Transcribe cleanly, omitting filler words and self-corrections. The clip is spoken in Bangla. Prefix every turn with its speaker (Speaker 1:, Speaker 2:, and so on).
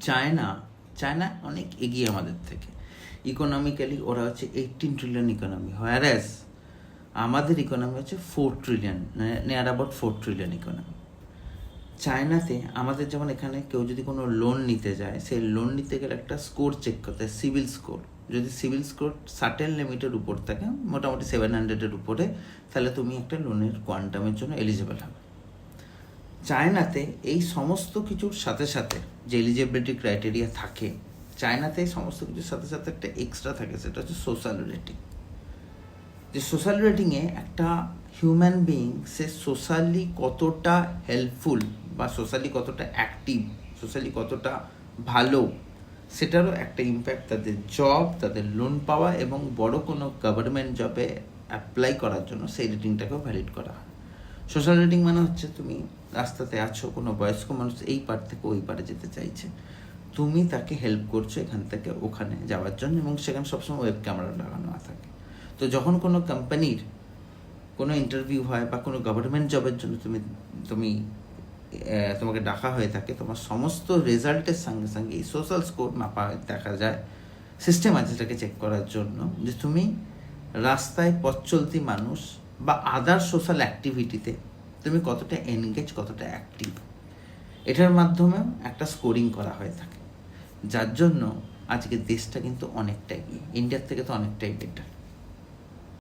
Speaker 1: চায়না চায়না অনেক এগিয়ে আমাদের থেকে। ইকোনমিক্যালি ওরা হচ্ছে 18 ট্রিলিয়ন ইকোনমি, হোয়ারাস আমাদের ইকোনমি হচ্ছে 4 trillion, near about 4 trillion economy. চায়নাতে আমাদের যেমন এখানে কেউ যদি কোনো লোন নিতে যায়, সেই লোন নিতে গেলে একটা স্কোর চেক করতে হয়, সিভিল স্কোর। যদি সিভিল স্কোর সার্টেন লিমিটের উপর থাকে, মোটামুটি 700-এর উপরে, তাহলে তুমি একটা লোনের কোয়ান্টামের জন্য এলিজিবল হবে। চায়নাতে এই সমস্ত কিছুর সাথে সাথে যে এলিজিবিলিটি ক্রাইটেরিয়া থাকে, চায়নাতে এই সমস্ত কিছুর সাথে সাথে একটা এক্সট্রা থাকে, সেটা হচ্ছে সোশ্যাল রেটিং। যে সোশ্যাল রেটিংয়ে একটা হিউম্যান বিইং সে সোশ্যালি কতটা হেল্পফুল বা সোশ্যালি কতটা অ্যাক্টিভ, সোশ্যালি কতটা ভালো, সেটারও একটা ইম্প্যাক্ট তাদের জব, তাদের লোন পাওয়া এবং বড় কোনো গভর্নমেন্ট জবে অ্যাপ্লাই করার জন্য সেই রেটিংটাকেও ভ্যালিড করা হয়। সোশ্যাল রেটিং মানে হচ্ছে তুমি রাস্তাতে আছো, কোনো বয়স্ক মানুষ এই পার থেকে ওই পারে যেতে চাইছে, তুমি তাকে হেল্প করছো এখান থেকে ওখানে যাওয়ার জন্য, এবং সেখানে সবসময় ওয়েব ক্যামেরা লাগানো থাকে। তো যখন কোনো কোম্পানির কোনো ইন্টারভিউ হয় বা কোনো গভর্নমেন্ট জবের জন্য তোমাকে ডাকা হয়ে থাকে, তোমার সমস্ত রেজাল্টের সঙ্গে সঙ্গে এই সোশ্যাল স্কোর মাপা দেখা যায়। সিস্টেম আছে সেটাকে চেক করার জন্য যে তুমি রাস্তায় পথ চলতি মানুষ বা আদার সোশ্যাল অ্যাক্টিভিটিতে তুমি কতটা এনগেজ, কতটা অ্যাক্টিভ, এটার মাধ্যমে একটা স্কোরিং করা হয়ে থাকে, যার জন্য আজকে দেশটা কিন্তু অনেকটাই এগিয়ে, ইন্ডিয়ার থেকে তো অনেকটাই বেটার।